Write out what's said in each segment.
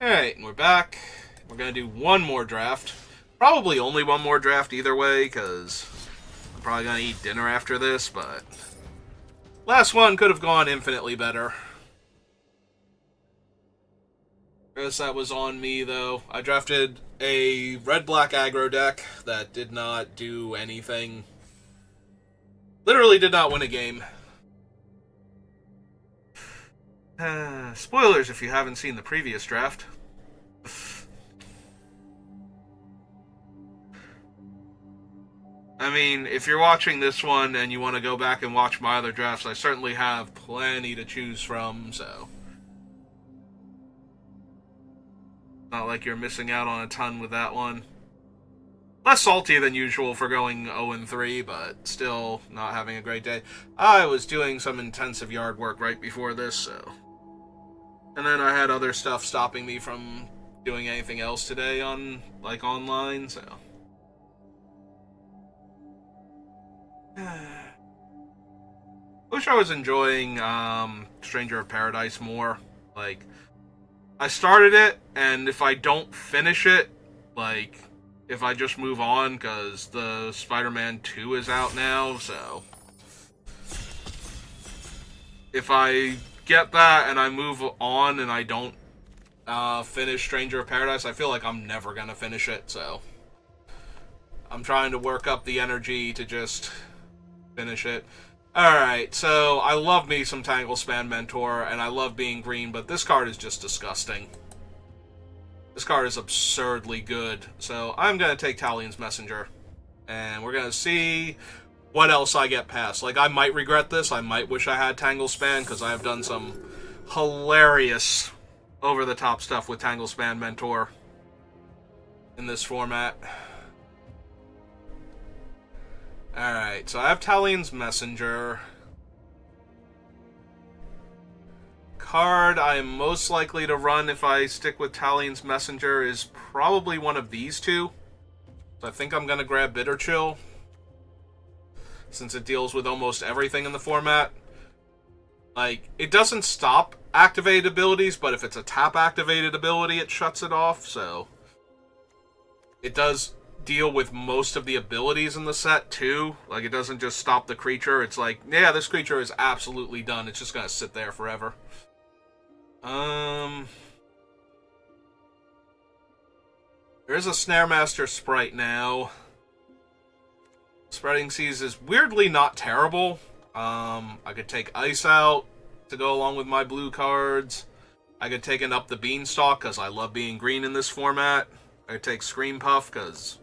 Alright, and we're back. We're going to do one more draft. Probably only one more draft either way, because I'm probably going to eat dinner after this, but last one could have gone infinitely better. I guess that was on me, though. I drafted a red-black aggro deck that did not do anything. Literally did not win a game. Spoilers if you haven't seen the previous draft. I mean, if you're watching this one and you want to go back and watch my other drafts, I certainly have plenty to choose from, so not like you're missing out on a ton with that one. Less salty than usual for going 0-3, but still not having a great day. I was doing some intensive yard work right before this, so. And then I had other stuff stopping me from doing anything else today on, like, online, so. Wish I was enjoying Stranger of Paradise more. Like, I started it, and if I don't finish it, like, if I just move on, because the Spider-Man 2 is out now, so if I get that and I move on and I don't finish Stranger of Paradise, I feel like I'm never going to finish it, so I'm trying to work up the energy to just finish it. Alright, so I love me some Tanglespan Mentor, and I love being green, but this card is just disgusting. This card is absurdly good, so I'm going to take Talion's Messenger, and we're going to see what else I get past. Like, I might regret this, I might wish I had Tanglespan, because I have done some hilarious over-the-top stuff with Tanglespan Mentor in this format. Alright, so I have Talion's Messenger. Card I am most likely to run if I stick with Talion's Messenger is probably one of these two. So I think I'm going to grab Bitter Chill, since it deals with almost everything in the format. Like, it doesn't stop activated abilities, but if it's a tap-activated ability, it shuts it off, so it does deal with most of the abilities in the set, too. Like, it doesn't just stop the creature. It's like, yeah, this creature is absolutely done. It's just gonna sit there forever. There is a Snare Master Sprite now. Spreading Seas is weirdly not terrible. I could take Ice out to go along with my blue cards. I could take an Up the Beanstalk, because I love being green in this format. I could take Scream Puff, because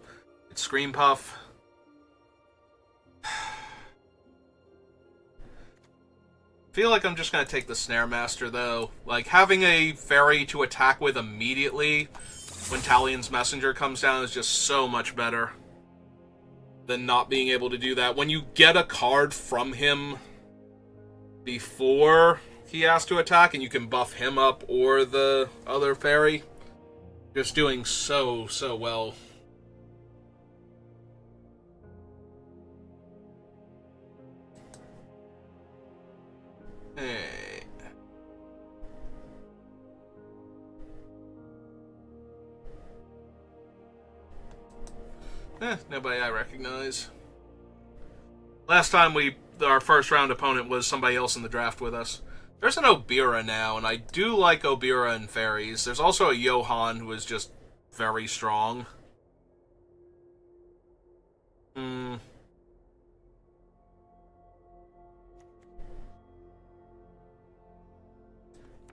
it's Scream Puff. Feel like I'm just going to take the Snare Master, though. Like, having a fairy to attack with immediately when Talion's Messenger comes down is just so much better than not being able to do that. When you get a card from him before he has to attack, and you can buff him up or the other fairy, just doing so well. Hey. Nobody I recognize. Last time our first round opponent was somebody else in the draft with us. There's an Obira now, and I do like Obira and fairies. There's also a Johan who is just very strong. I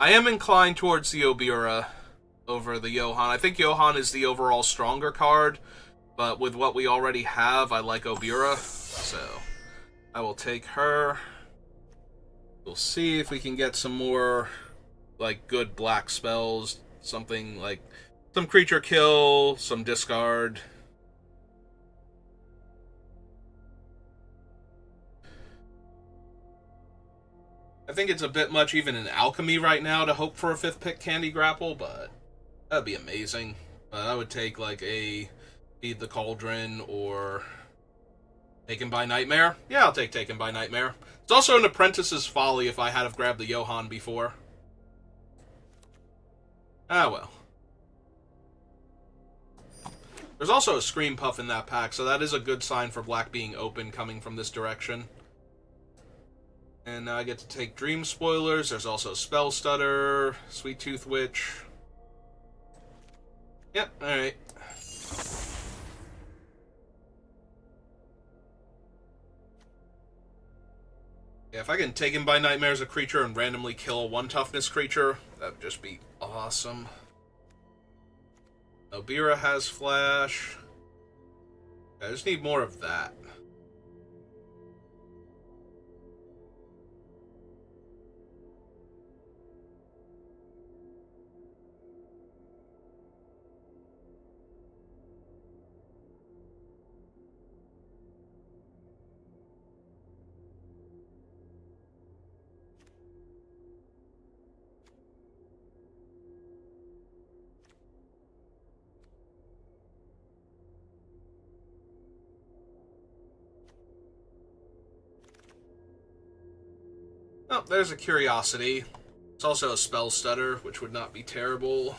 am inclined towards the Obira over the Johan. I think Johan is the overall stronger card, but with what we already have, I like Obira, so I will take her. We'll see if we can get some more, like, good black spells. Something like some creature kill, some discard. I think it's a bit much even in Alchemy right now to hope for a 5th pick Candy Grapple, but that'd be amazing. I would take, like, a Feed the Cauldron or Taken by Nightmare. Yeah, I'll take Taken by Nightmare. It's also an Apprentice's Folly if I had have grabbed the Johan before. Ah, well. There's also a Scream Puff in that pack, so that is a good sign for black being open coming from this direction. And now I get to take Dream Spoilers. There's also Spell Stutter, Sweet Tooth Witch. Yep, alright. Yeah, if I can take him by Nightmare as a creature and randomly kill a 1 toughness creature, that'd just be awesome. Obira has Flash. I just need more of that. Oh, there's a Curiosity. It's also a Spell Stutter, which would not be terrible.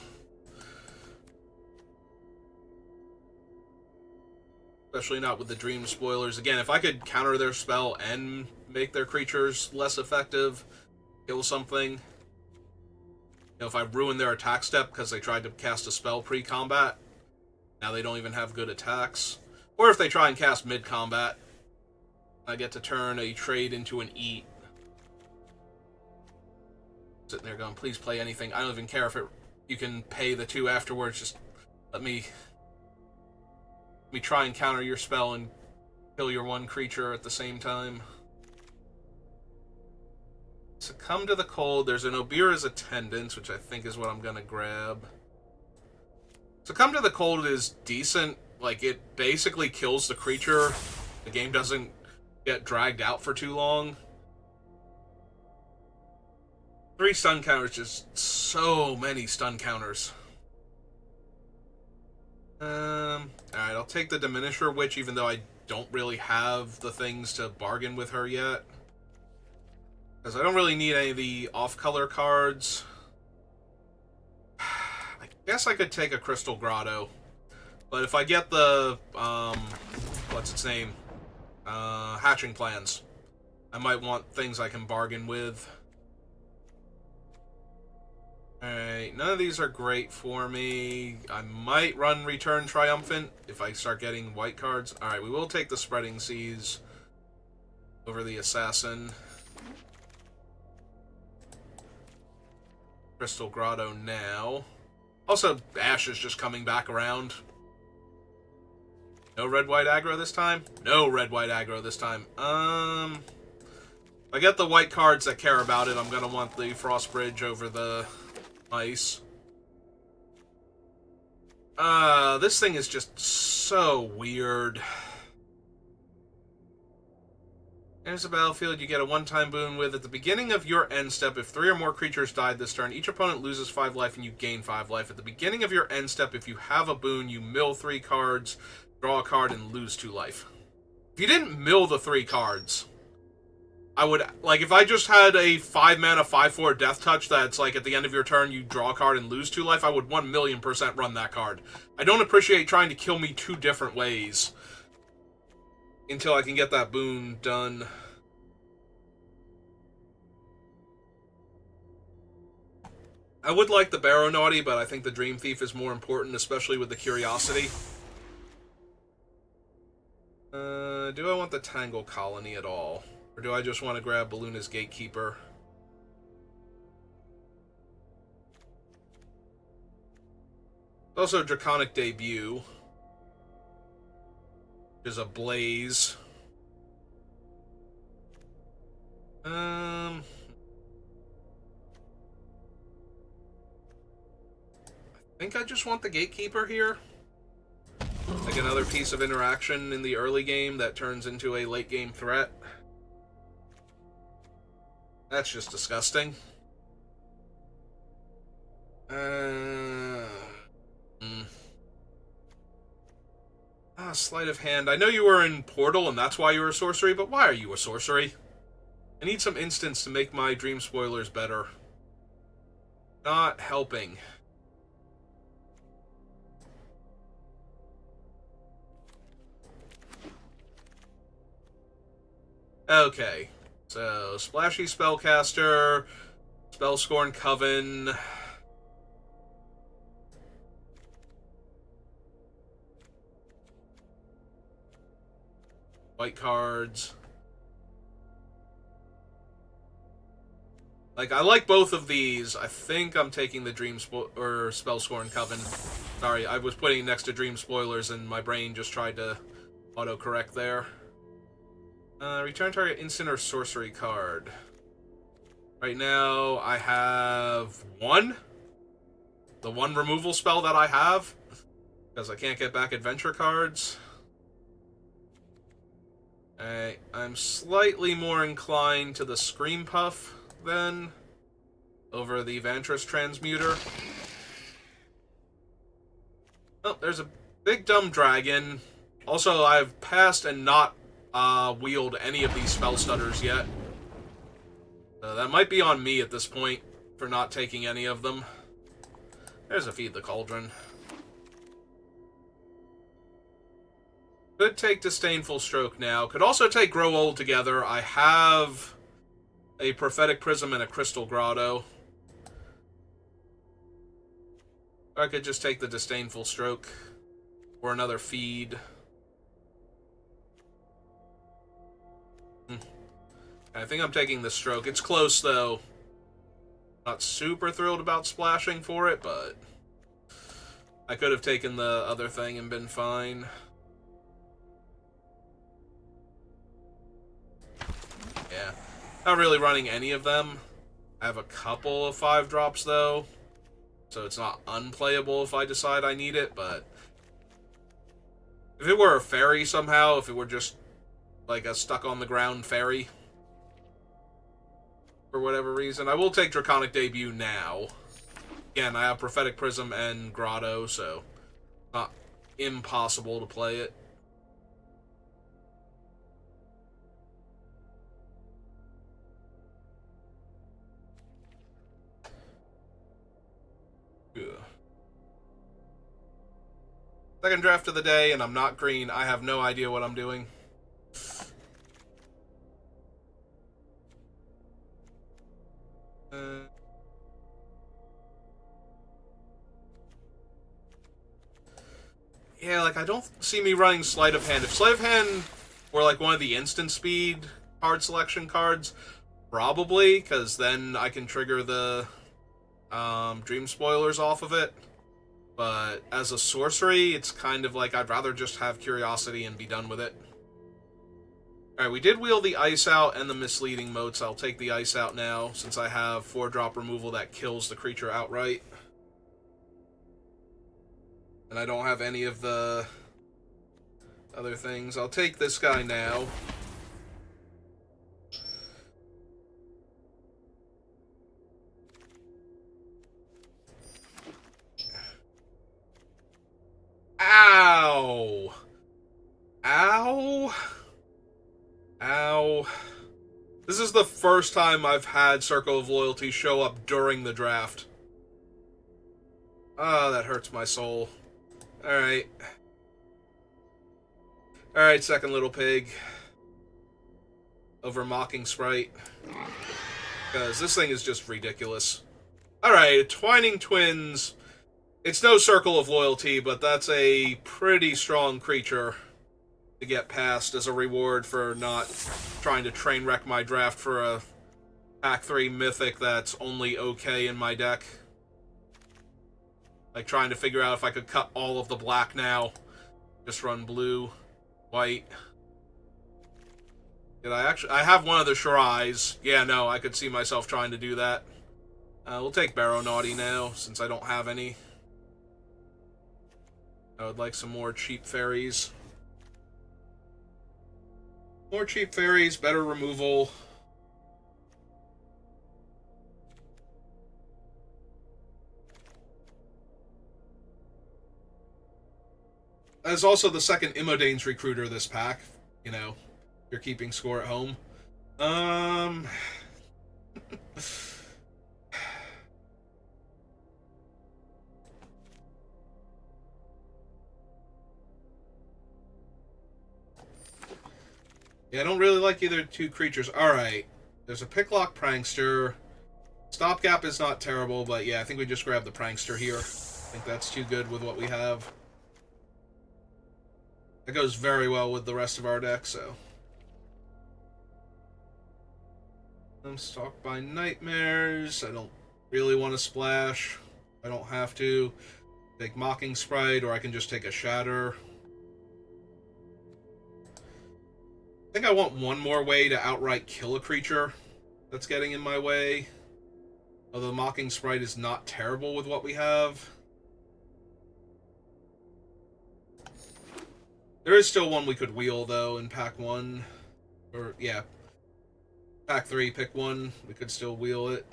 Especially not with the Dream Spoilers. Again, if I could counter their spell and make their creatures less effective, kill something. You know, if I ruin their attack step because they tried to cast a spell pre-combat, now they don't even have good attacks. Or if they try and cast mid-combat, I get to turn a trade into an eat. Sitting there going, please play anything. I don't even care if you can pay the 2 afterwards. Just let me try and counter your spell and kill your 1 creature at the same time. Succumb to the Cold. There's an Obira's Attendance, which I think is what I'm going to grab. Succumb to the Cold is decent. Like, it basically kills the creature. The game doesn't get dragged out for too long. 3 stun counters, just so many stun counters. Alright, I'll take the Diminisher Witch, even though I don't really have the things to bargain with her yet. Because I don't really need any of the off-color cards. I guess I could take a Crystal Grotto. But if I get the, what's its name? Hatching Plans, I might want things I can bargain with. Alright, none of these are great for me. I might run Return Triumphant if I start getting white cards. Alright, we will take the Spreading Seas over the Assassin. Crystal Grotto now. Also, Ash is just coming back around. No red-white aggro this time? No red-white aggro this time. If I get the white cards that care about it, I'm gonna want the Frost Bridge over the ice. This thing is just so weird. There's a battlefield you get a one-time boon with. At the beginning of your end step, if 3 or more creatures died this turn, each opponent loses 5 life and you gain 5 life. At the beginning of your end step, if you have a boon, you mill 3 cards, draw a card, and lose 2 life. If you didn't mill the 3 cards, I would, like, if I just had a 5-mana, 5/4 Death Touch that's, like, at the end of your turn, you draw a card and lose 2 life, I would 1,000,000% run that card. I don't appreciate trying to kill me 2 different ways until I can get that boon done. I would like the Barrow Naughty, but I think the Dream Thief is more important, especially with the Curiosity. Do I want the Tangle Colony at all? Or do I just want to grab Balluna's Gatekeeper? Also, Draconic Debut, which is a Blaze. I think I just want the Gatekeeper here. Like another piece of interaction in the early game that turns into a late game threat. That's just disgusting. Sleight of Hand. I know you were in Portal and that's why you were a sorcery, but why are you a sorcery? I need some instants to make my Dream Spoilers better. Not helping. Okay. So, Splashy Spellcaster, Spellscorn Coven. White cards. Like, I like both of these. I think I'm taking the Spellscorn Coven. Sorry, I was putting it next to Dream Spoilers and my brain just tried to autocorrect there. Return target instant or sorcery card. Right now, I have one. The one removal spell that I have. Because I can't get back adventure cards. I'm slightly more inclined to the Scream Puff then. Over the Vantress Transmuter. Oh, there's a big dumb dragon. Also, I've passed and not wield any of these spell stutters yet. That might be on me at this point for not taking any of them. There's a Feed the Cauldron. Could take Disdainful Stroke now. Could also take Grow Old together. I have a Prophetic Prism and a Crystal Grotto. Or I could just take the Disdainful Stroke. Or another Feed. I think I'm taking the Stroke. It's close, though. Not super thrilled about splashing for it, but I could have taken the other thing and been fine. Yeah. Not really running any of them. I have a couple of 5-drops, though. So it's not unplayable if I decide I need it, but if it were a fairy somehow, if it were just like a stuck-on-the-ground fairy, for whatever reason, I will take Draconic Debut now. Again, I have Prophetic Prism and Grotto, so not impossible to play it. Ugh. Second draft of the day, and I'm not green. I have no idea what I'm doing. Yeah, like, I don't see me running Sleight of Hand. If Sleight of Hand were, like, one of the instant speed card selection cards, probably, because then I can trigger the Dream Spoilers off of it. But as a sorcery, it's kind of like I'd rather just have Curiosity and be done with it. Alright, we did wheel the Ice out and the Misleading Motes. I'll take the Ice out now, since I have 4-drop removal that kills the creature outright. And I don't have any of the other things. I'll take this guy now. Ow! Ow! Ow. This is the first time I've had Circle of Loyalty show up during the draft. Ah, that hurts my soul. Alright. Alright, second little pig. Over Mocking Sprite. Because this thing is just ridiculous. Alright, Twining Twins. It's no Circle of Loyalty, but that's a pretty strong creature to get past as a reward for not trying to train wreck my draft for a Pack 3 Mythic that's only okay in my deck. Like, trying to figure out if I could cut all of the black now. Just run blue, white. Did I actually... I have one of the Sure Eyes. Yeah, no, I could see myself trying to do that. We'll take Barrow Naughty now, since I don't have any. I would like some more cheap fairies. More cheap fairies, better removal. There's also the second Imodane's Recruiter this pack. You know, you're keeping score at home. Yeah, I don't really like either two creatures. Alright. There's a Picklock Prankster. Stopgap is not terrible, but yeah, I think we just grab the Prankster here. I think that's too good with what we have. That goes very well with the rest of our deck, so. I'm stalked by Nightmares. I don't really want to splash. I don't have to. Take Mocking Sprite, or I can just take a Shatter. I think I want one more way to outright kill a creature that's getting in my way. Although Mocking Sprite is not terrible with what we have. There is still one we could wheel, though, in pack 1. Or, yeah. Pack 3, pick one. We could still wheel it.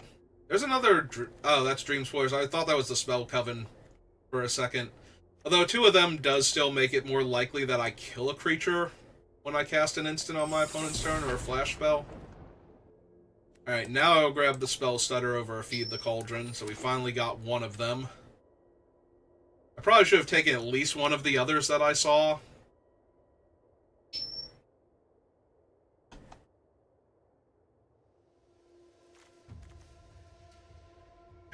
There's another... Oh, that's Dream Spoilers. I thought that was the Spell Coven for a second. Although 2 of them does still make it more likely that I kill a creature when I cast an instant on my opponent's turn, or a flash spell. Alright, now I'll grab the Spell Stutter over a Feed the Cauldron, so we finally got one of them. I probably should have taken at least one of the others that I saw.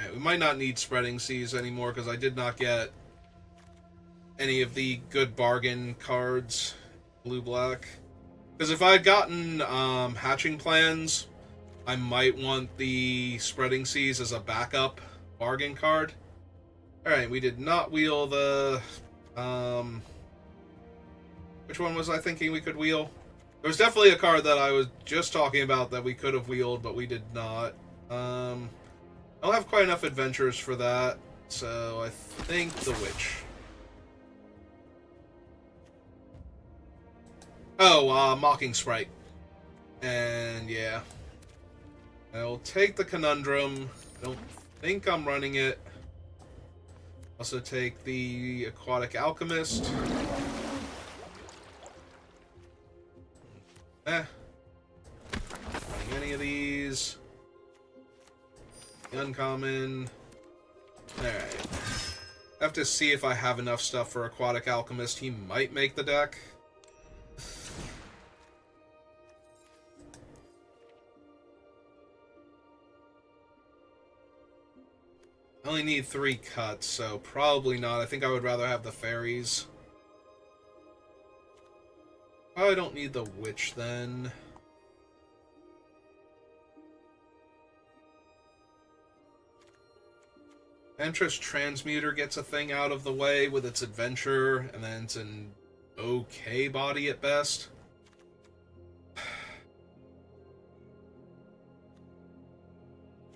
Alright, we might not need Spreading Seas anymore, because I did not get any of the good bargain cards. Blue-black. Because if I had gotten Hatching Plans, I might want the Spreading Seas as a backup bargain card. Alright, we did not wheel the... which one was I thinking we could wheel? There was definitely a card that I was just talking about that we could have wheeled, but we did not. I don't have quite enough adventures for that, so I think the Witch. Oh, Mocking Sprite. And, yeah. I'll take the Conundrum. I don't think I'm running it. Also take the Aquatic Alchemist. Running any of these. Uncommon. Alright. I have to see if I have enough stuff for Aquatic Alchemist. He might make the deck. I only need 3 cuts, so probably not. I think I would rather have the fairies. Oh, I don't need the witch then. Ventress Transmuter gets a thing out of the way with its adventure, and then it's an okay body at best.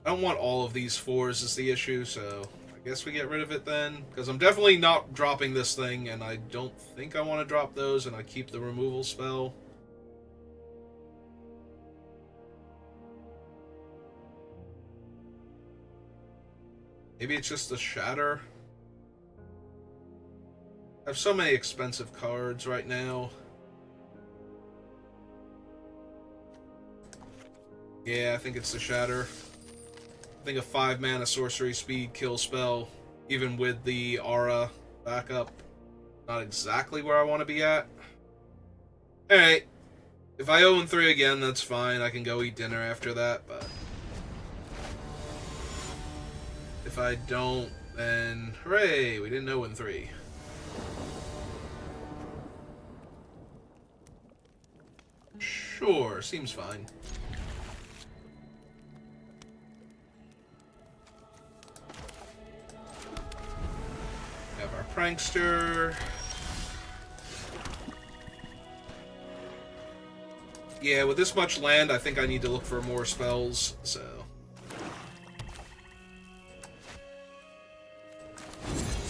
I don't want all of these 4s is the issue, so I guess we get rid of it then. Because I'm definitely not dropping this thing, and I don't think I want to drop those, and I keep the removal spell. Maybe it's just the Shatter. I have so many expensive cards right now. Yeah, I think it's the Shatter. I think a 5-mana sorcery speed kill spell, even with the aura backup, not exactly where I want to be at. Alright. If I 0-3 again, that's fine. I can go eat dinner after that, but... if I don't, then... hooray! We didn't 0-3. Sure, seems fine. Have our Prankster. Yeah, with this much land, I think I need to look for more spells, so...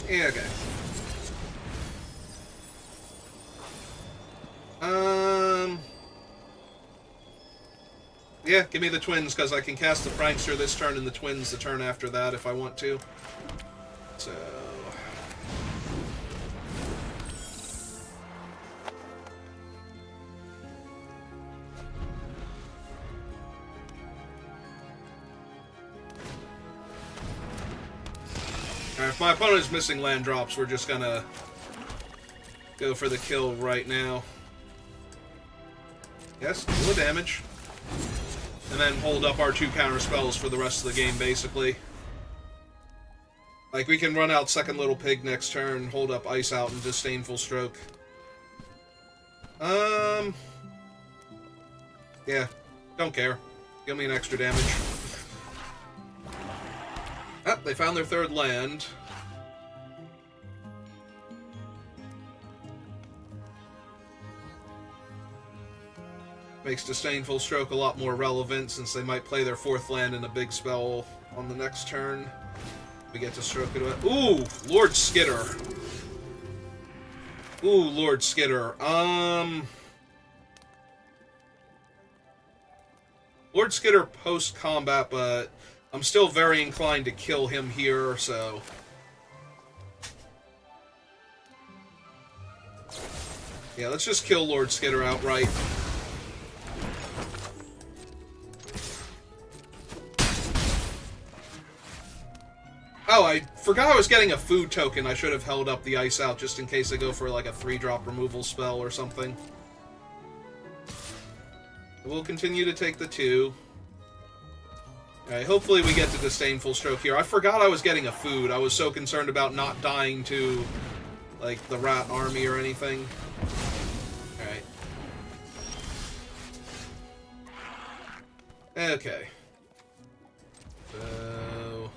yeah, okay. Yeah, give me the twins, because I can cast the Prankster this turn and the twins the turn after that if I want to. So... alright, if my opponent is missing land drops, we're just gonna go for the kill right now. Yes, deal the damage. And then hold up our 2 counter spells for the rest of the game, basically. Like, we can run out Second Little Pig next turn, hold up Ice Out, and Disdainful Stroke. Yeah, don't care. Give me an extra damage. Ah, they found their 3rd land. Makes Disdainful Stroke a lot more relevant, since they might play their 4th land in a big spell on the next turn. We get to stroke it away. Ooh, Lord Skitter. Ooh, Lord Skitter. Lord Skitter post-combat, but I'm still very inclined to kill him here, so... Yeah, let's just kill Lord Skitter outright. Oh, I forgot I was getting a food token. I should have held up the Ice Out just in case I go for like a 3-drop removal spell or something. We'll continue to take the 2. Alright, hopefully we get to Disdainful Stroke here. I forgot I was getting a food. I was so concerned about not dying to, like, the rat army or anything. Alright. Okay. So...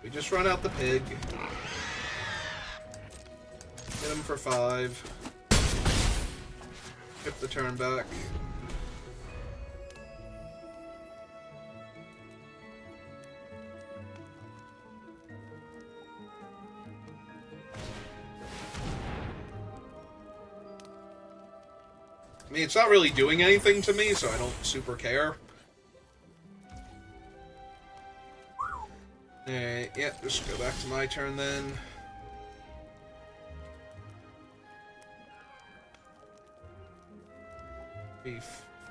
we just run out the pig. Hit him for 5. Skip the turn back. I mean, it's not really doing anything to me, so I don't super care. Alright, yeah, just go back to my turn then.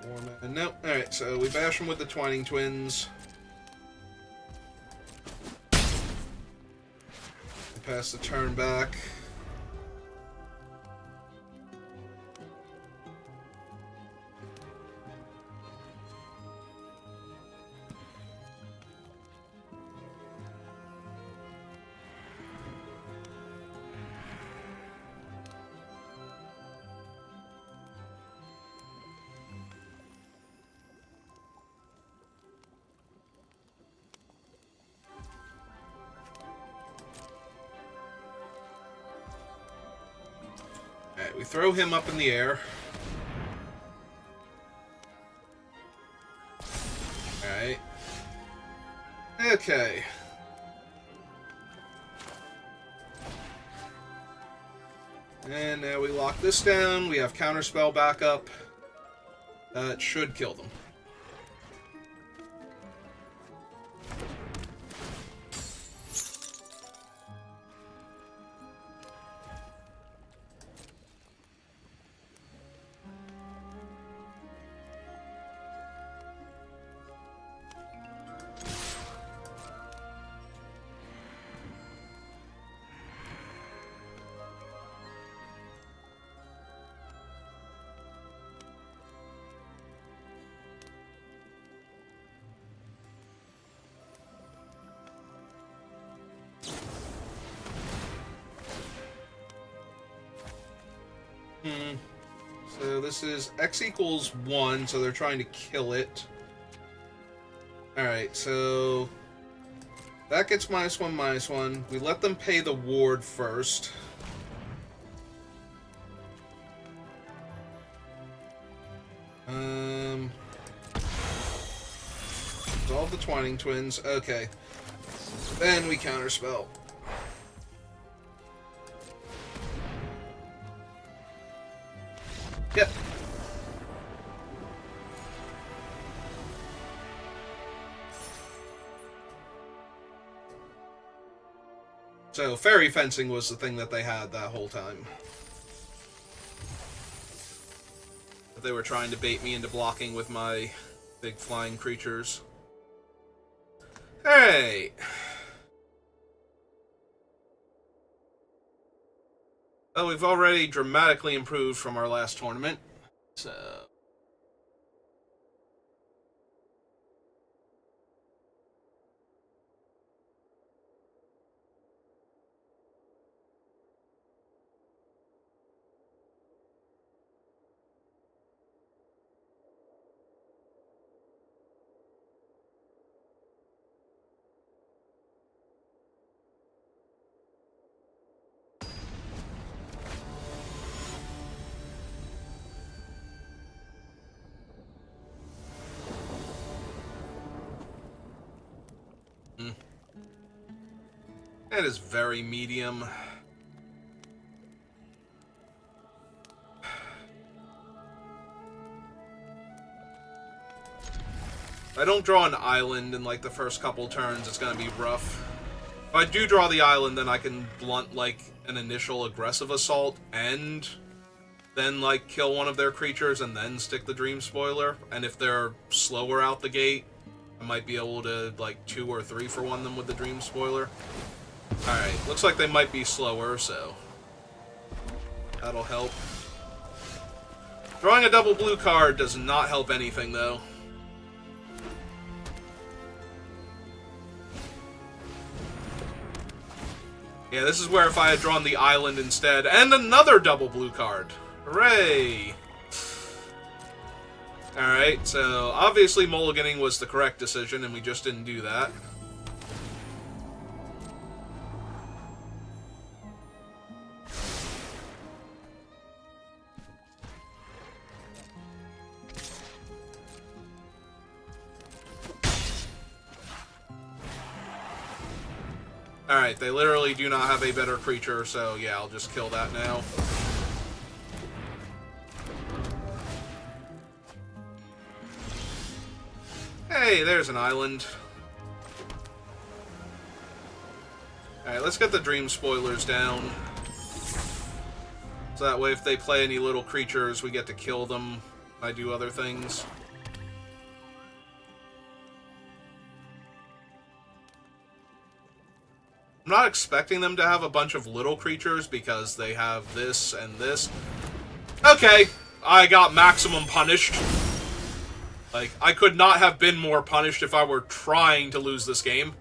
Four-man. Nope. Alright, so we bash them with the Twining Twins. Pass the turn back. Alright, we throw him up in the air. Alright. Okay. And now we lock this down. We have Counterspell backup. That should kill them. So this is X equals 1, so they're trying to kill it. Alright, so that gets -1, -1. We let them pay the ward first. Resolve the Twining Twins. Okay. Then we counterspell. Yep. So, fairy fencing was the thing that they had that whole time. But they were trying to bait me into blocking with my big flying creatures. Alright. Well, we've already dramatically improved from our last tournament, so... It is very medium. If I don't draw an island in, like, the first couple turns, it's gonna be rough. If I do draw the island, then I can blunt, like, an initial aggressive assault, and then, like, kill one of their creatures, and then stick the Dream Spoiler. And if they're slower out the gate, I might be able to, like, 2 or 3 for 1 them with the Dream Spoiler. Alright, looks like they might be slower, so that'll help. Drawing a double blue card does not help anything, though. Yeah, this is where if I had drawn the island instead, and another double blue card. Hooray! Alright, so obviously mulliganing was the correct decision, and we just didn't do that. Alright, they literally do not have a better creature, so yeah, I'll just kill that now. Hey, there's an island. Alright, let's get the Dream Spoilers down. So that way if they play any little creatures, we get to kill them. I do other things. I'm not expecting them to have a bunch of little creatures because they have this and this. Okay, I got maximum punished. Like, I could not have been more punished if I were trying to lose this game.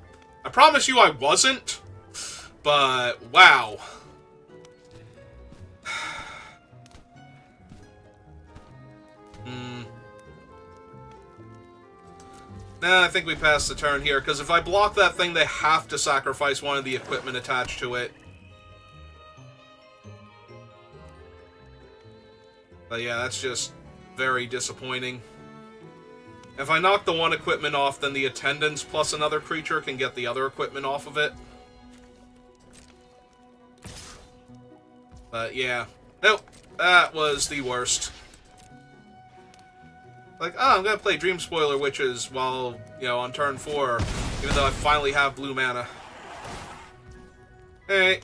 I promise you I wasn't, but wow. Nah, I think we passed the turn here, because if I block that thing, they have to sacrifice one of the equipment attached to it. But yeah, that's just very disappointing. If I knock the one equipment off, then the attendants plus another creature can get the other equipment off of it. But yeah. Nope. That was the worst. Like, oh, I'm gonna play Dream Spoiler Witches while, you know, on turn 4, even though I finally have blue mana. Hey.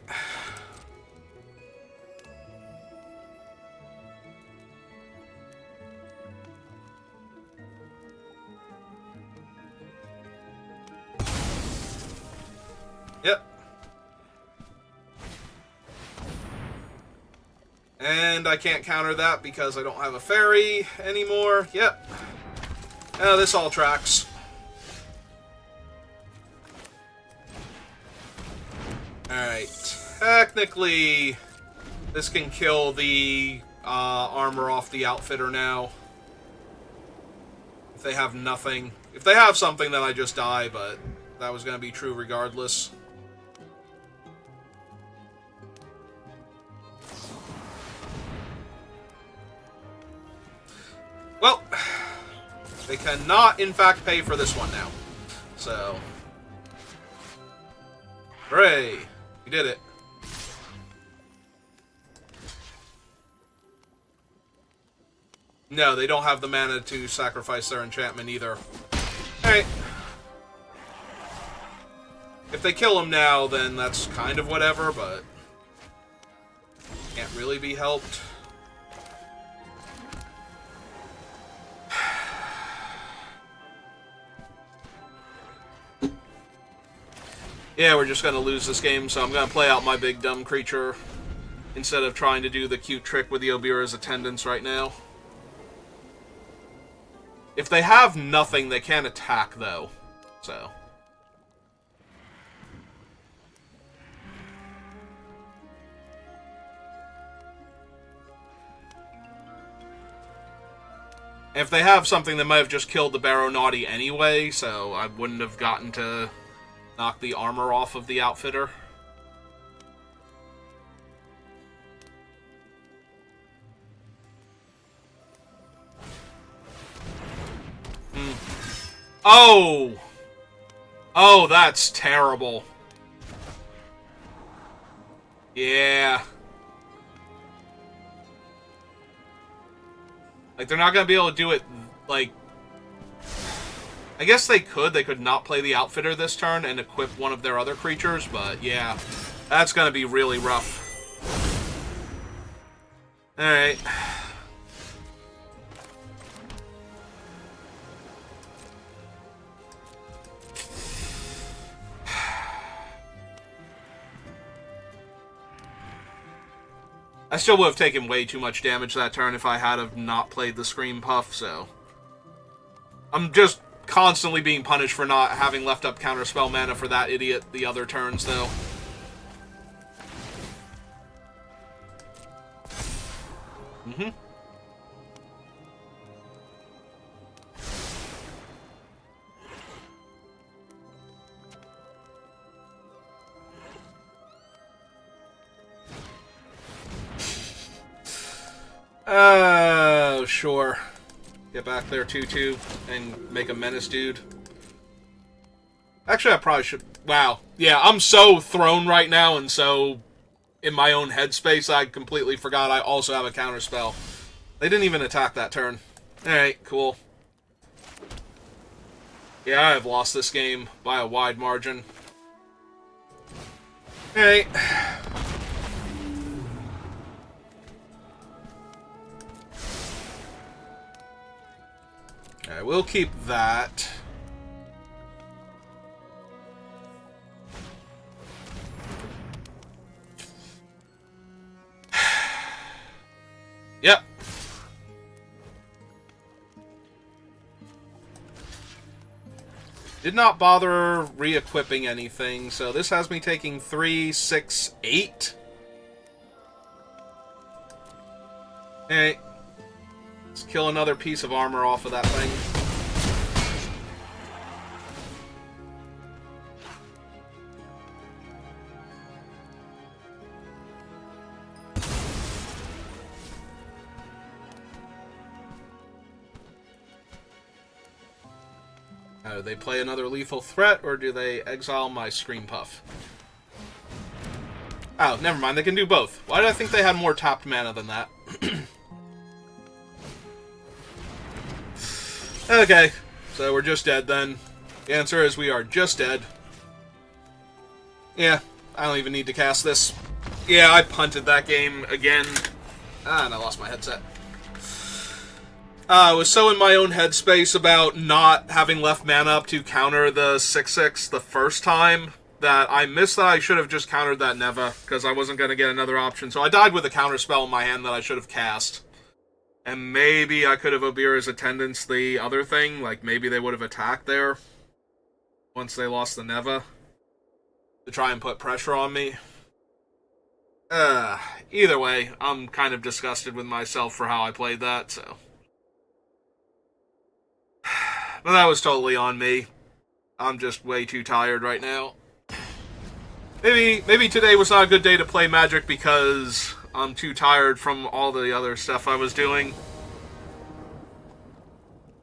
Yep. And I can't counter that because I don't have a fairy anymore. Yep. This all tracks. Alright. Technically, this can kill the armor off the outfitter now. If they have nothing. If they have something, then I just die, but that was going to be true regardless. Well, they cannot, in fact, pay for this one now. So, hooray! We did it. No, they don't have the mana to sacrifice their enchantment either. Alright. If they kill him now, then that's kind of whatever, but can't really be helped. Yeah, we're just going to lose this game, so I'm going to play out my big dumb creature. instead of trying to do the cute trick with the Obira's Attendants right now. If they have nothing, they can't attack, though. So. If they have something, they might have just killed the Baronauti anyway, so I wouldn't have gotten to knock the armor off of the Outfitter. Oh! Oh, that's terrible. Yeah. Like, they're not gonna be able to do it, like... I guess they could. They could not play the Outfitter this turn and equip one of their other creatures, but yeah. That's gonna be really rough. Alright. I still would have taken way too much damage that turn if I had have not played the Scream Puff, so... I'm just constantly being punished for not having left up Counterspell mana for that idiot the other turns, though. Mm-hmm. Oh, sure. Get back there, 2-2, and make a menace dude. Actually, I probably should... Wow. Yeah, I'm so thrown right now and so in my own headspace, I completely forgot I also have a counterspell. They didn't even attack that turn. Alright, cool. Yeah, I've lost this game by a wide margin. Alright. Alright, we'll keep that. Yep. Did not bother re-equipping anything, so this has me taking 3, 6, 8. Alright. Let's kill another piece of armor off of that thing. Do they play another lethal threat, or do they exile my Scream Puff? Oh, never mind. They can do both. Why did I think they had more tapped mana than that? Okay, so we're just dead then. The answer is we are just dead. Yeah, I don't even need to cast this. Yeah, I punted that game again. And I lost my headset. I was so in my own headspace about not having left mana up to counter the 6/6 the first time that I missed that I should have just countered that Neva, because I wasn't going to get another option. So I died with a counterspell in my hand that I should have cast. And maybe I could have Obira's Attendants the other thing, like maybe they would have attacked there once they lost the Neva to try and put pressure on me. Either way, I'm kind of disgusted with myself for how I played that, so... But that was totally on me. I'm just way too tired right now. Maybe today was not a good day to play Magic because I'm too tired from all the other stuff I was doing.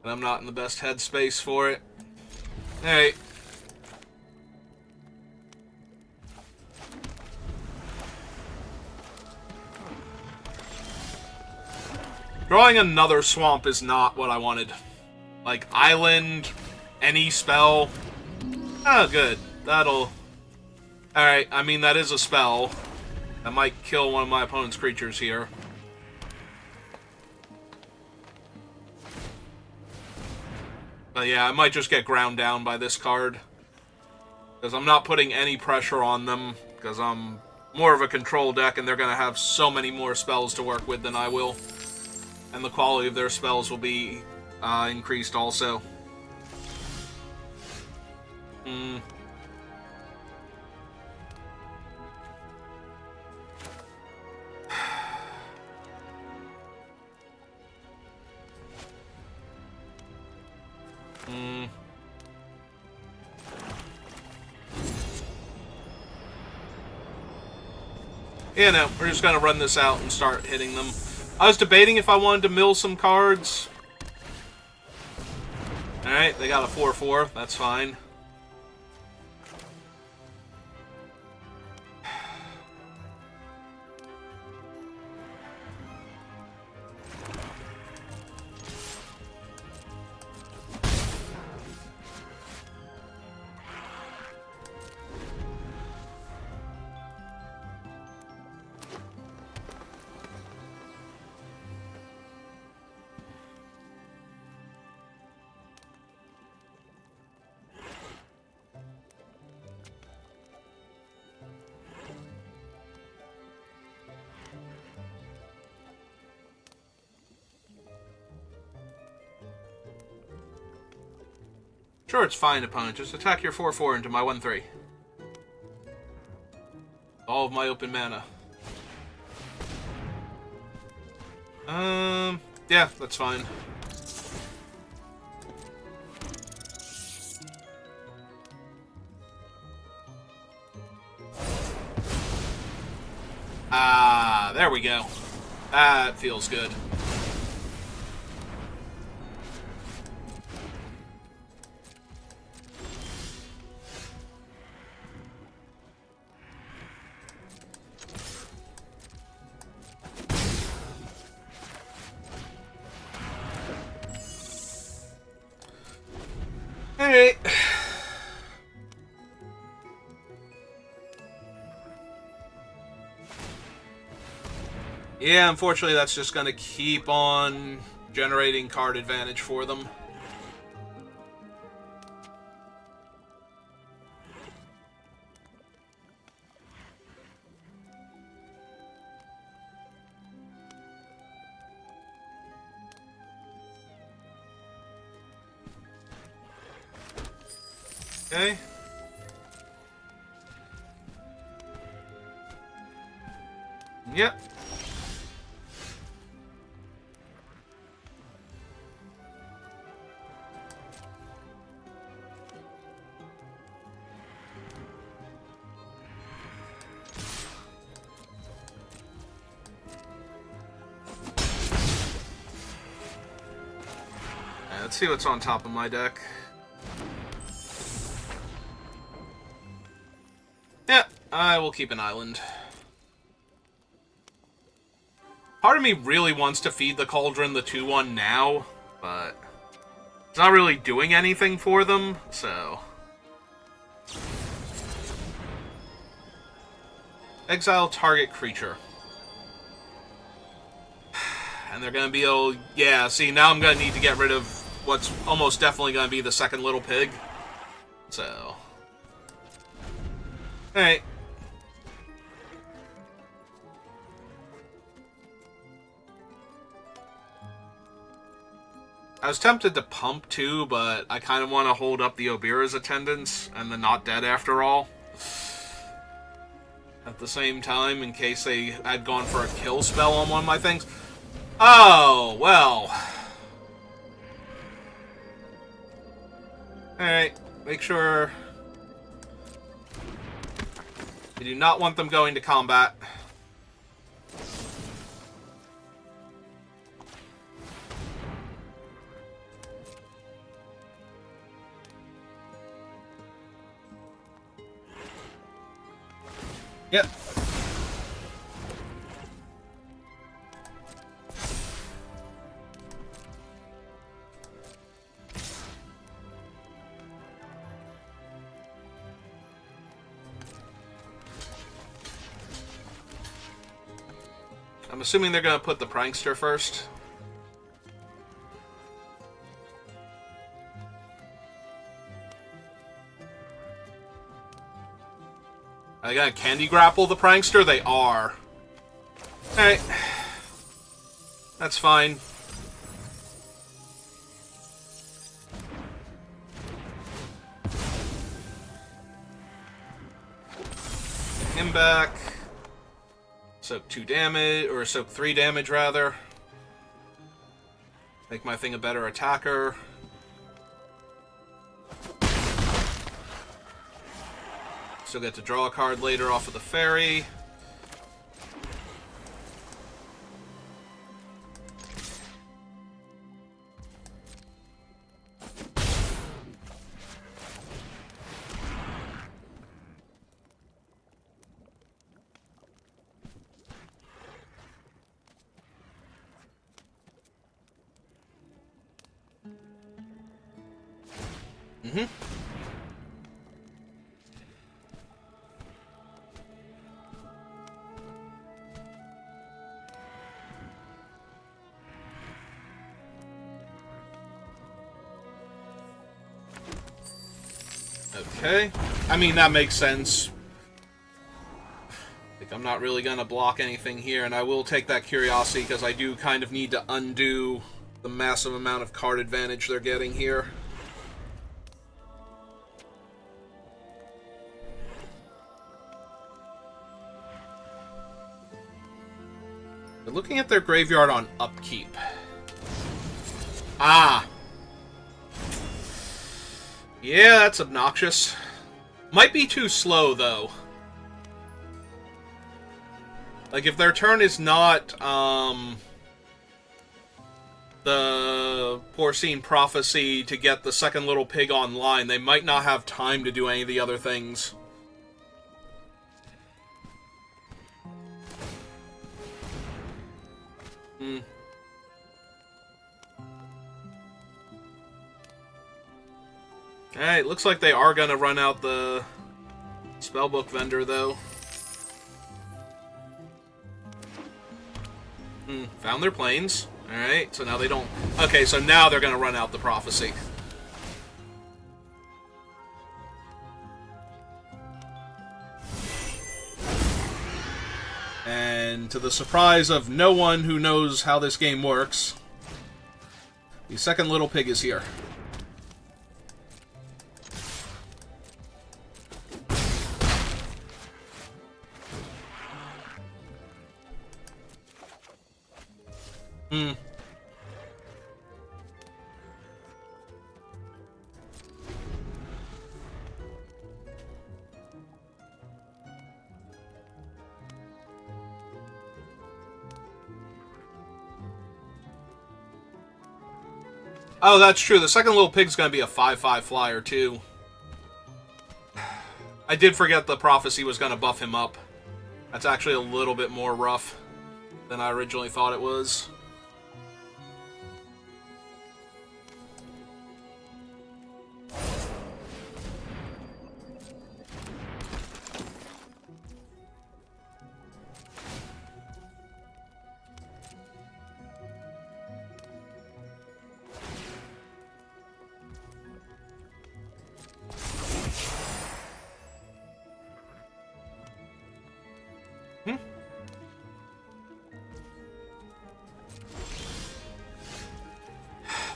And I'm not in the best headspace for it. Hey. Drawing another swamp is not what I wanted. Like, island, any spell. Oh, good. That'll... Alright, I mean, that is a spell. That might kill one of my opponent's creatures here. But yeah, I might just get ground down by this card. Because I'm not putting any pressure on them. Because I'm more of a control deck, and they're going to have so many more spells to work with than I will. And the quality of their spells will be increased also. Yeah, no, we're just going to run this out and start hitting them. I was debating if I wanted to mill some cards. Alright, they got a 4/4. That's fine. Sure, it's fine, opponent. Just attack your 4/4 into my 1/3. All of my open mana. Yeah, that's fine. Ah, there we go. That feels good. Alright. Yeah, unfortunately that's just going to keep on generating card advantage for them. Okay. Yep. Let's see what's on top of my deck. Yeah, I will keep an island. Part of me really wants to feed the Cauldron the 2/1 now, but it's not really doing anything for them, so... Exile target creature. And they're gonna be able... Yeah, see, now I'm gonna need to get rid of what's almost definitely gonna be the second little pig. So... Alright. I was tempted to pump too, but I kind of want to hold up the Obira's attendance and the Not Dead after all. At the same time, in case they had gone for a kill spell on one of my things. Oh, well. Alright, make sure... You do not want them going to combat. Yep. I'm assuming they're going to put the Prankster first. Are they gonna candy grapple the prankster? They are. Alright. That's fine. Get him back. Soak 2 damage, or soak 3 damage rather. Make my thing a better attacker. Still get to draw a card later off of the fairy. Mm-hmm. Okay. I mean, that makes sense. Like, I'm not really gonna block anything here, and I will take that curiosity because I do kind of need to undo the massive amount of card advantage they're getting here. They're looking at their graveyard on upkeep. Ah! Yeah, that's obnoxious. Might be too slow, though. Like, if their turn is not, the Porcine Prophecy to get the second little pig online, they might not have time to do any of the other things. Alright, looks like they are gonna run out the spellbook vendor, though. Found their planes. Alright, so now they don't... Okay, so now they're gonna run out the prophecy. And to the surprise of no one who knows how this game works, the second little pig is here. Oh, that's true. The second little pig's gonna be a 5/5 flyer, too. I did forget the prophecy was gonna buff him up. That's actually a little bit more rough than I originally thought it was.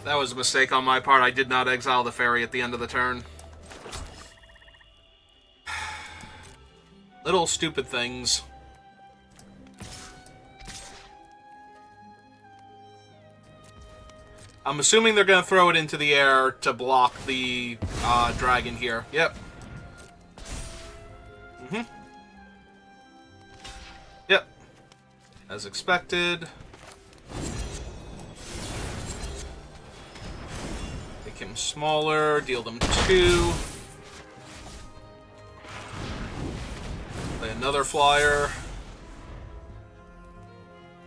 That was a mistake on my part. I did not exile the fairy at the end of the turn. Little stupid things. I'm assuming they're going to throw it into the air to block the dragon here. Yep. Yep. As expected. Make him smaller, deal them 2. Play another flyer.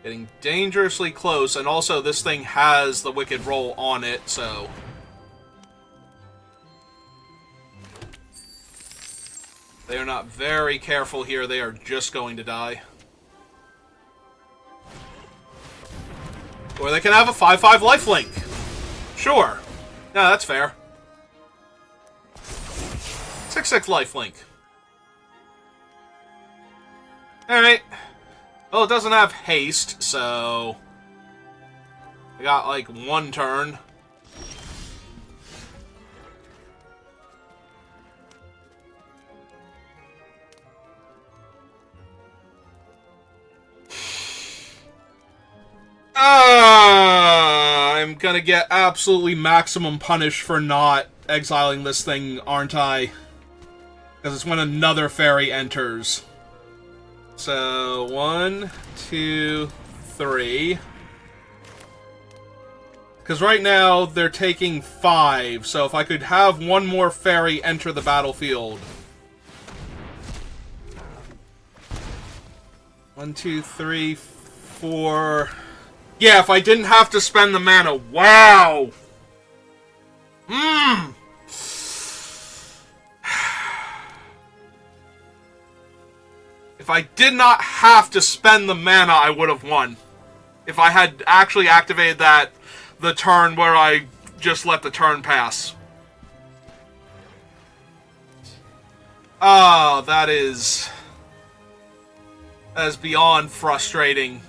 Getting dangerously close, and also this thing has the Wicked Roll on it, so... They are not very careful here, they are just going to die. Or they can have a 5/5 lifelink. Sure. Yeah, that's fair. 6/6 lifelink. Alright. Well, it doesn't have haste, so... I got, like, one turn. I'm gonna get absolutely maximum punish for not exiling this thing, aren't I? Because it's when another fairy enters. So, 1, 2, 3. Because right now, they're taking 5, so if I could have one more fairy enter the battlefield. 1, 2, 3, 4... Yeah, if I didn't have to spend the mana. Wow! If I did not have to spend the mana, I would have won. If I had actually activated that the turn where I just let the turn pass. Oh, that is beyond frustrating.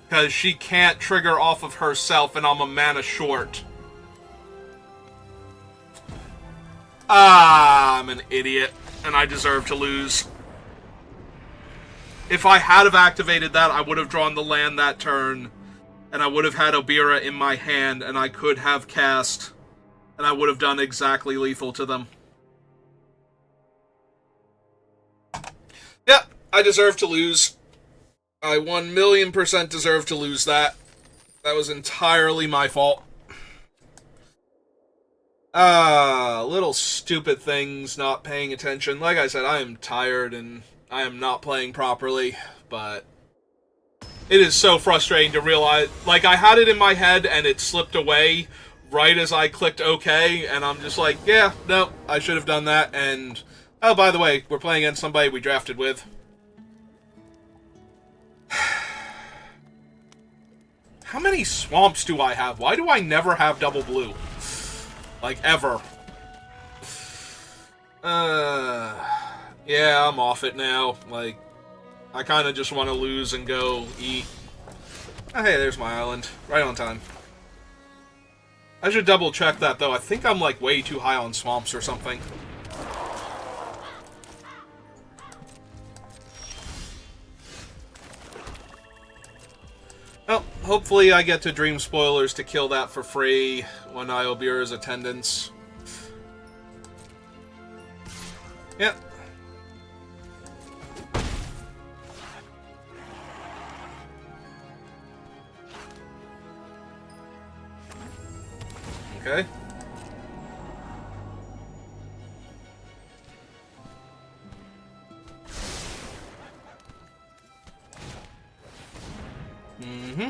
Because she can't trigger off of herself and I'm a mana short. Ah, I'm an idiot. And I deserve to lose. If I had have activated that, I would have drawn the land that turn. And I would have had Obira in my hand, and I could have cast. And I would have done exactly lethal to them. Yep, I deserve to lose. I 1,000,000% deserve to lose that. That was entirely my fault. Little stupid things, not paying attention. Like I said, I am tired and I am not playing properly, but it is so frustrating to realize, like, I had it in my head and it slipped away right as I clicked OK, and I'm just like, yeah, no, I should have done that, and, oh, by the way, we're playing against somebody we drafted with. How many swamps do I have? Why do I never have double blue? Like, ever. Yeah, I'm off it now. Like, I kind of just want to lose and go eat. Oh, hey, there's my island. Right on time. I should double check that, though. I think I'm, like, way too high on swamps or something. Well, hopefully I get to Dream Spoilers to kill that for free when Iobira's attendance. Yep. Okay. Mm-hmm.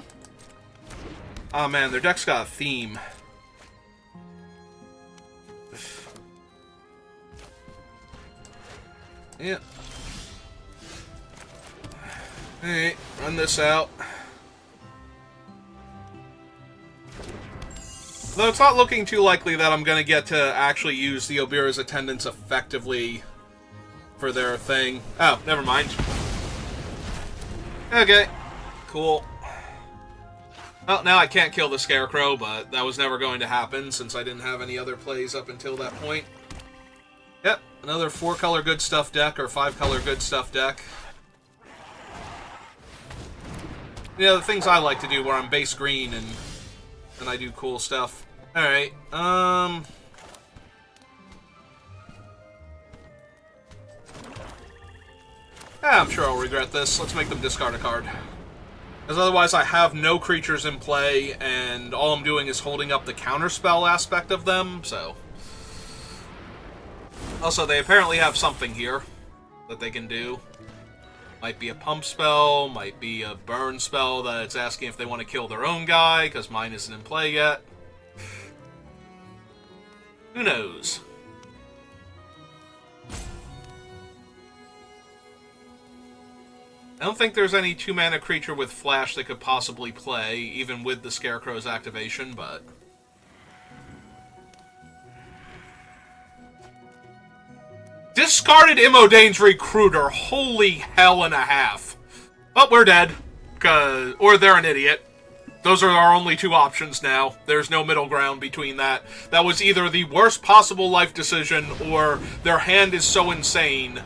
Oh man, their deck's got a theme. Yeah. Alright, run this out. Though it's not looking too likely that I'm gonna get to actually use the Obira's attendance effectively for their thing. Oh, never mind. Okay. Cool. Well, now I can't kill the Scarecrow, but that was never going to happen since I didn't have any other plays up until that point. Yep, another 4-color good stuff deck, or 5-color good stuff deck. Yeah, the things I like to do where I'm base green and I do cool stuff. Alright, yeah, I'm sure I'll regret this. Let's make them discard a card. Because otherwise I have no creatures in play, and all I'm doing is holding up the counterspell aspect of them, so... Also, they apparently have something here that they can do. Might be a pump spell, might be a burn spell that it's asking if they want to kill their own guy, because mine isn't in play yet. Who knows? I don't think there's any 2-mana creature with Flash that could possibly play, even with the Scarecrow's activation, but... Discarded Imodane's Recruiter. Holy hell and a half. Oh, we're dead. Or they're an idiot. Those are our only two options now. There's no middle ground between that. That was either the worst possible life decision, or their hand is so insane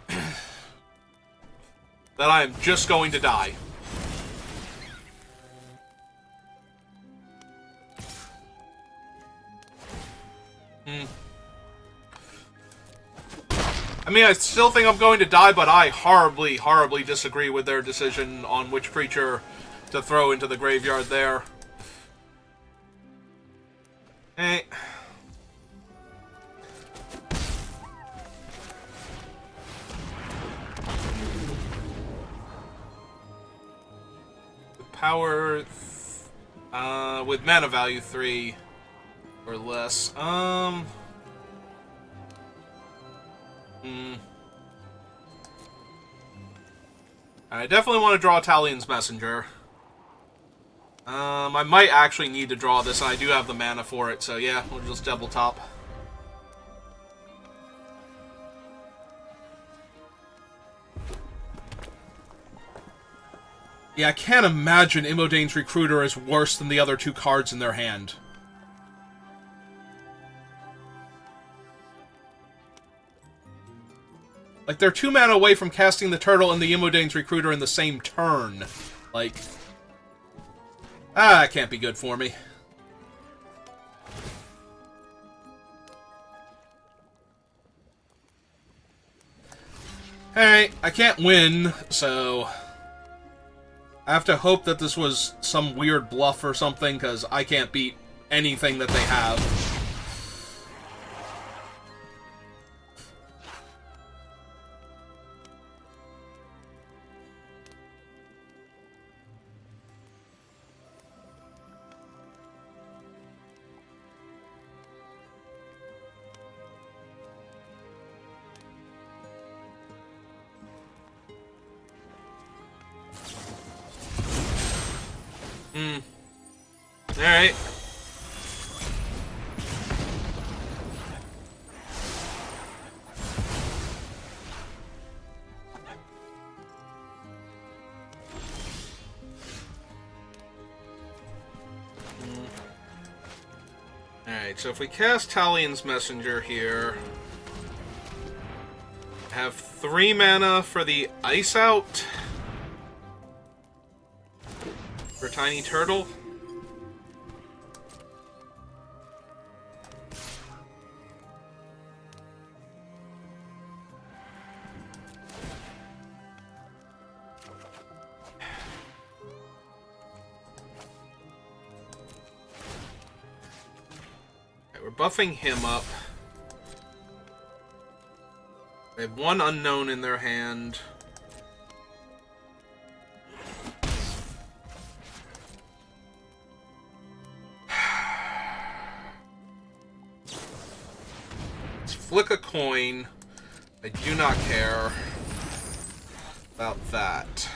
that I am just going to die. I mean, I still think I'm going to die, but I horribly, horribly disagree with their decision on which creature to throw into the graveyard there. Eh. Power... with mana value 3 or less. I definitely want to draw Talion's Messenger. I might actually need to draw this, and I do have the mana for it, so yeah, we'll just double top. Yeah, I can't imagine Imodane's Recruiter is worse than the other two cards in their hand. Like, they're 2 mana away from casting the Turtle and the Imodane's Recruiter in the same turn. Like... that can't be good for me. Hey, I can't win, so... I have to hope that this was some weird bluff or something, because I can't beat anything that they have. Alright. Alright, so if we cast Talion's Messenger here, have 3 mana for the Ice Out for Tiny Turtle. Buffing him up. They have 1 unknown in their hand. Let's flick a coin. I do not care about that.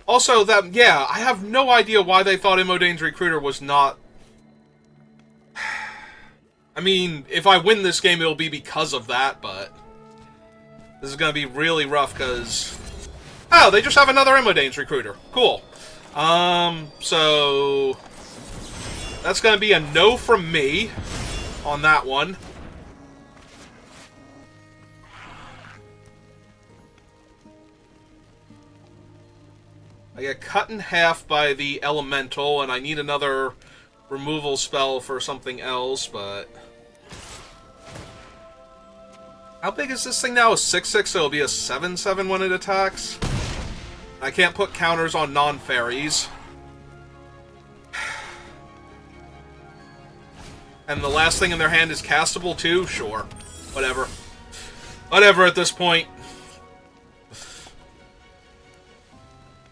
Also, that, yeah, I have no idea why they thought Imodane's Recruiter was not... I mean, if I win this game, it'll be because of that, but... this is gonna be really rough, because... oh, they just have another Imodane's Recruiter. Cool. So... that's gonna be a no from me on that one. I get cut in half by the Elemental, and I need another removal spell for something else, but... how big is this thing now? A 6/6, so it'll be a 7/7 when it attacks? I can't put counters on non-fairies. And the last thing in their hand is castable, too? Sure. Whatever. Whatever at this point.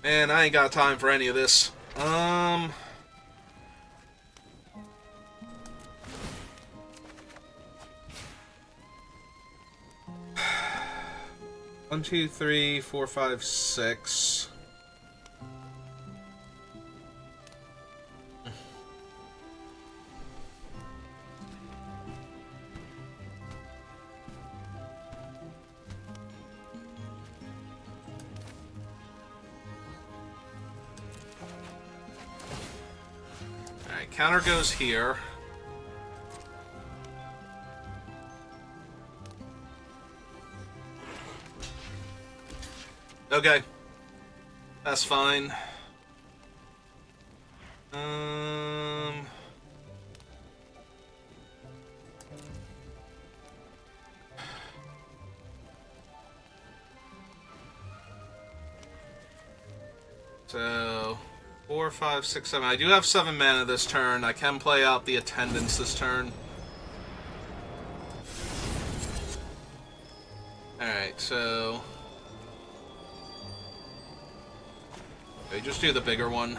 Man, I ain't got time for any of this. 1, 2, 3, 4, 5, 6. Alright, counter goes here. Okay. That's fine. So, 4, 5, 6, 7. I do have 7 mana this turn. I can play out the Attendance this turn. Alright, so... okay, just do the bigger one.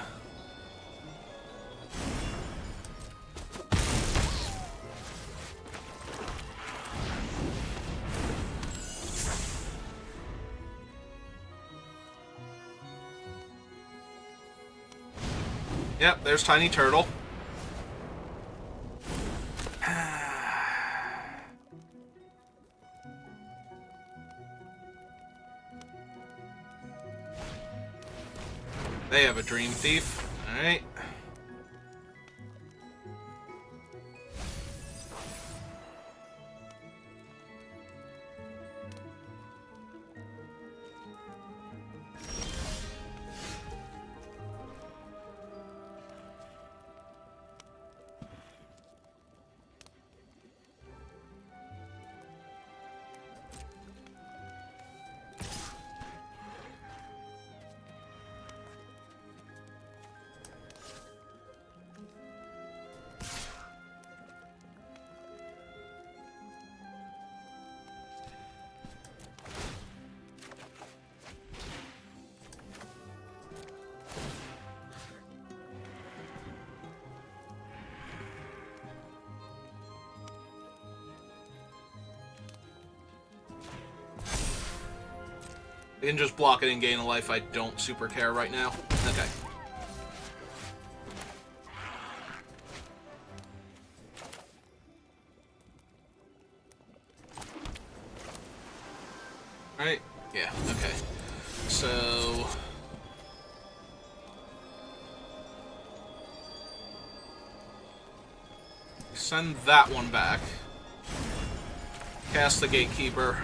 Yep, there's Tiny Turtle. They have a Dream Thief. Alright. I can just block it and gain a life. I don't super care right now. Okay. Right? Yeah, okay. So... send that one back. Cast the Gatekeeper.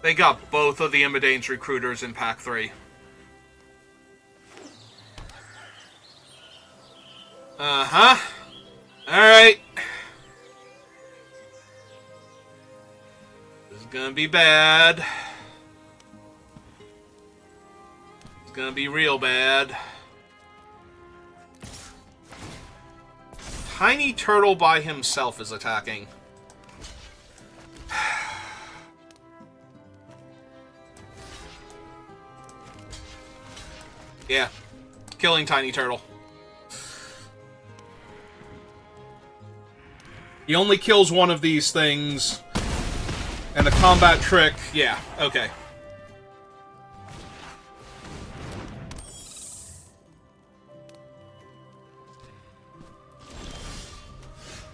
They got both of the Imadane's recruiters in Pack 3. Uh-huh. Alright. This is gonna be bad. It's gonna be real bad. Tiny Turtle by himself is attacking. Yeah. Killing Tiny Turtle. He only kills one of these things. And the combat trick... yeah, okay.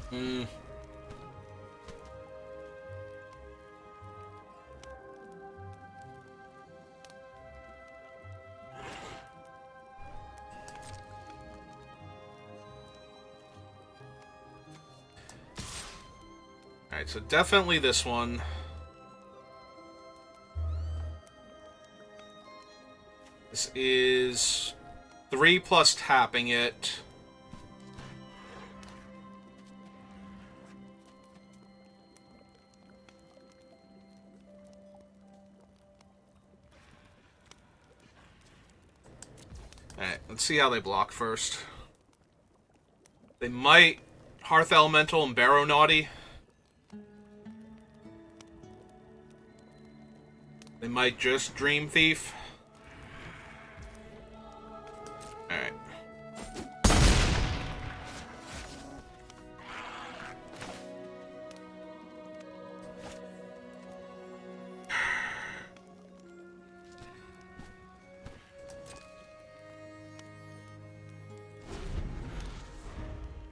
Hmm. Alright, so definitely this one. This is 3 plus tapping it. Alright, let's see how they block first. They might Hearth Elemental and Barrow Naughty. They might just Dream Thief. Alright.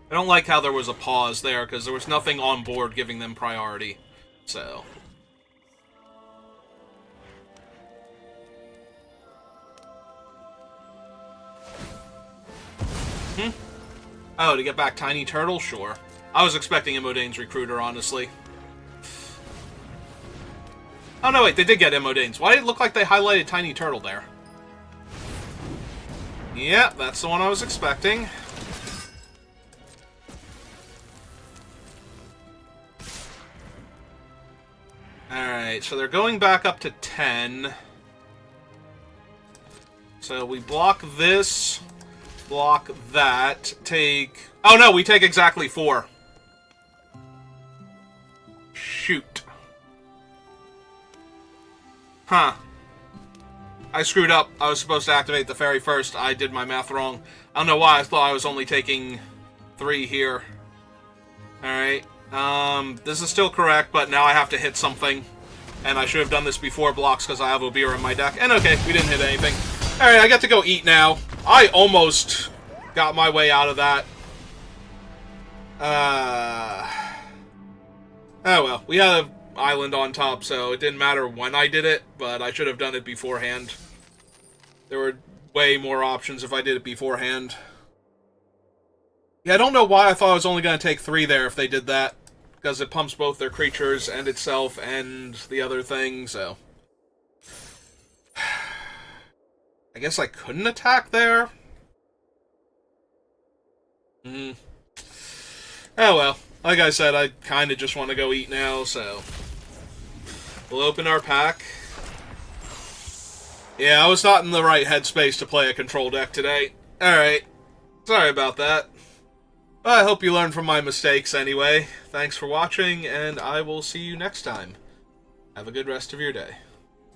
I don't like how there was a pause there, because there was nothing on board giving them priority. So... Oh, to get back Tiny Turtle? Sure. I was expecting Imodane's Recruiter, honestly. Oh, no, wait, they did get Imodane's. Why did it look like they highlighted Tiny Turtle there? Yeah, that's the one I was expecting. Alright, so they're going back up to 10. So we block this... block that, take... Oh no, we take exactly 4. Shoot. Huh. I screwed up. I was supposed to activate the fairy first. I did my math wrong. I don't know why. I thought I was only taking 3 here. Alright. This is still correct, but now I have to hit something. And I should have done this before blocks because I have Obira in my deck. And okay, we didn't hit anything. Alright, I get to go eat now. I almost got my way out of that. Oh well, we had an island on top, so it didn't matter when I did it, but I should have done it beforehand. There were way more options if I did it beforehand. Yeah, I don't know why I thought I was only going to take 3 there if they did that. Because it pumps both their creatures and itself and the other thing, so... I guess I couldn't attack there? Oh well. Like I said, I kind of just want to go eat now, so... We'll open our pack. Yeah, I was not in the right headspace to play a control deck today. Alright. Sorry about that. Well, I hope you learned from my mistakes anyway. Thanks for watching, and I will see you next time. Have a good rest of your day.